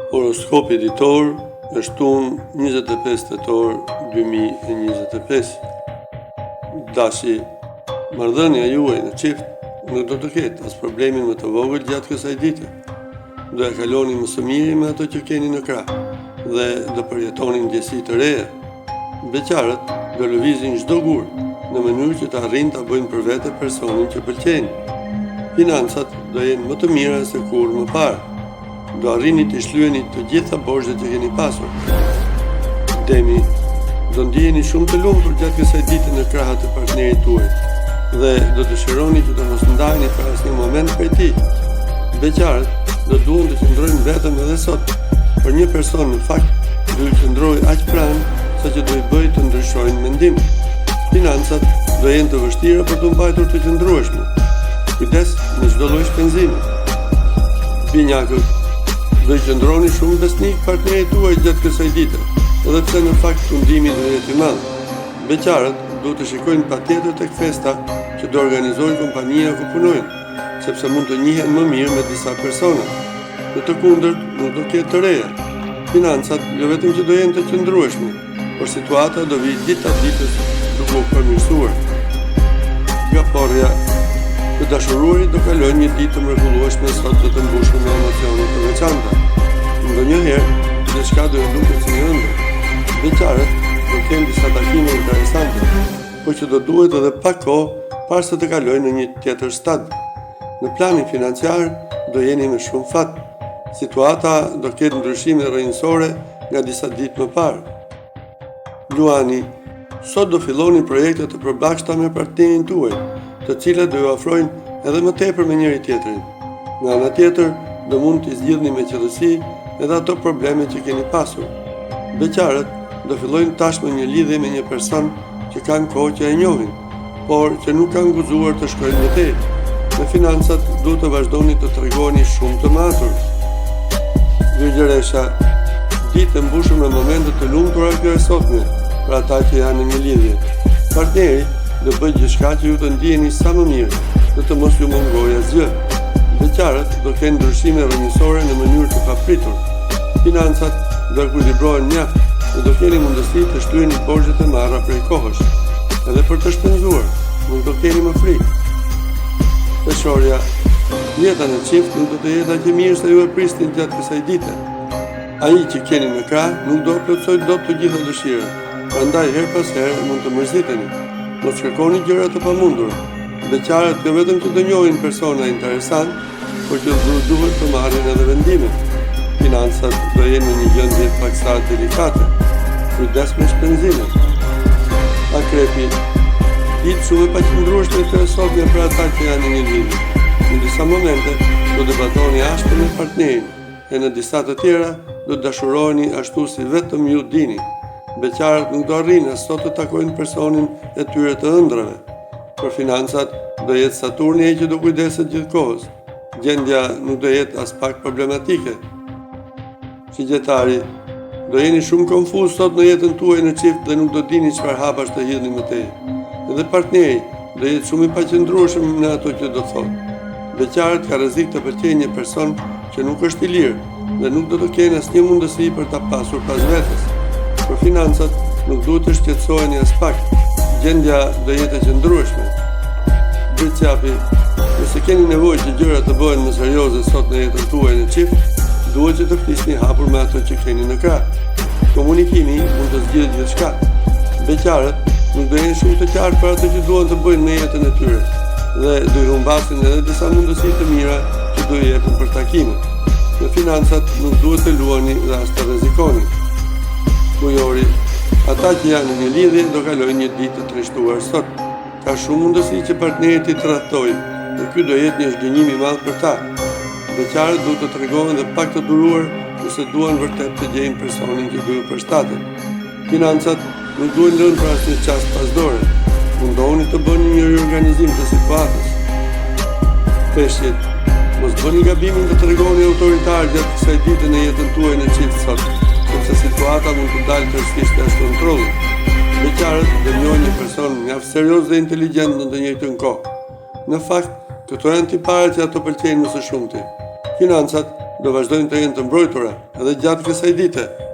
Horoskopi ditor e shtunë 25 tetor 2025. Dashi, marrëdhënia juaj në çift nuk do të ketë as problemin më të vogël gjatë kësaj dite. Do e kaloni më së miri me ato që keni në krah dhe do përjetoni ndjesi të reja. Beqarët do lëvizin çdo gur në mënyrë që të arrijnë ta bëjnë për vete personin që pëlqejnë. Financat do jenë më të mira se kur më parë. Do arrini të shlyeni të gjitha borxhet që keni pasur. Demi, do ndjeheni shumë të lumtur gjatë kësaj dite në krahat e partnerit tuaj dhe do dëshironi që të mos ndaheni për asnjë moment prej tij. Beqarët do duan të qëndrojnë vetëm edhe sot, por një person në fakt do i qëndrojë aq pranë sa që do i bëjë të ndryshojnë mendim. Financat do jenë të vështira për të mbajtur të qëndrueshme. Kujdes në çdo lloj shpenzimi. Binjakët, do i qëndroni shumë besnik partnerit tuaj gjatë kësaj dite, edhe pse në fakt fundimi do jetë i madh. Beqarët duhet të shikojnë patjetër tek festa që do organizojë kompania ku punojnë, sepse mund të njihen më mirë me disa persona. Në të kundërt, nuk do ketë të reja. Financat jo vetëm që do jenë të qëndrueshme, por situata do vijë ditë ditës duke u përmirësuar. Gaporja, të dashuruarit do kalojnë një ditë të mrekullueshme sot të të mbushur me emocione të veçanta. Ndonjëherë, diçka do të duket si një ëndër. Beqarët do kenë disa takime interesante, por që do duhet edhe pak kohë para se të kalojnë në një tjetër stad. Në planin financiar do jeni me shumë fat. Situata do ketë ndryshime rrënjësore nga disa ditë më parë. Luani, sot do filloni projekte të përbashkëta me partnerin tuaj, të cilat do ju ofrojnë edhe më tepër me njëri tjetrin. Nga ana tjetër, do mund t'i zgjidhni me qetësi edhe ato probleme që keni pasur. Beqarët do fillojnë tashmë një lidhje me një person që kanë kohë që e njohin, por që nuk kanë guxuar të shkojnë më tej. Në financat duhet të vazhdoni të tregoni shumë të matur. Virgjëresha, ditë e mbushur me momente të lumtura kjo e sotme për ata që janë në një lidhje. Partneri do bëjë gjithçka që ju të ndjeni sa më mirë dhe të mos ju mungojë asgjë. Beqarët do kenë ndryshime rrënjësore në mënyrë të papritur. Financat do ekuilibrohen mjaft dhe do keni mundësi të shtyeni borxhet e marra prej kohësh. Edhe për të shpenzuar, nuk do keni më frikë. Peshorja, jeta në çift nuk do të jetë aq e mirë sa ju e prisnin gjatë kësaj dite. Ai që keni në krah nuk do plotësojë dot të gjitha dëshirat. Prandaj her pas here mund të mërziteni. Mos kërkoni gjëra të pamundura. Beqarët jo vetëm që do njohin persona interesant, por që duhet të marrin edhe vendime. Financat do jenë në një gjendje paksa delikate. Kujdes me shpenzimet. Akrepi, ditë shumë e paqëndrueshme të sotme për ata që janë në një lidhje. Në disa momente do debatoni ashpër me partnerin, e në disa të tjera do dashuroheni ashtu si vetëm ju dini. Beqarët nuk do arrijnë as sot të takojnë personin e tyre të ëndrave. Për financat do jetë Saturni ai që do kujdeset gjithkohës. Gjendja nuk do jetë as pak problematike. Shigjetari, do jeni shumë konfuz sot në jetën tuaj në çift dhe nuk do dini çfarë hapash të hidhni më tej. Edhe partneri do jetë shumë i paqëndrueshëm në ato që do thotë. Beqarët ka rrezik të pëlqejë një person që nuk është i lirë dhe nuk do të kenë asnjë mundësi për ta pasur pas vetes. Për financat nuk duhet të shqetësoheni as pak. Gjendja do jetë e qëndrueshme. Bëqapi, nëse keni nevojë që gjërat të bëhen më serioze sot në jetën tuaj në çift, duhet që të flisni hapur me ato që keni në krah. Komunikimi mund të zgjidhë gjithçka. Beqarët nuk do jenë shumë të qartë për ato që duan të bëjnë në jetën e tyre dhe do i humbasin edhe disa mundësi të mira që do i jepen për takime. Në financat nuk duhet të luani dhe as të rrezikoni. Bujori, ata që janë në një lidhje do kalojnë një ditë të trishtuar sot. Ka shumë mundësi që partnerit i tradhtojë dhe ky do jetë një zgënjim i madh për ta. Beqarët duhet të tregohen dhe pak të duruar nëse duan vërtet të gjejnë personin që do ju përshtatet. Financat nuk duhen lënë për asnjë çast pasdore. Mundohuni të bëni një riorganizim të situatës. Peshqit, mos bëni gabimin të tregoni autoritar gjatë kësaj dite në jetën tuaj në çift sot, sepse situata mund të dalë tërësisht jashtë kontrollit. Beqarët do njohin një person mjaft serioz dhe inteligjent në të njëjtën kohë. Në fakt, këto janë tiparet që ato pëlqejnë më së shumti. Financat do vazhdojnë të jenë të mbrojtura edhe gjatë kësaj dite.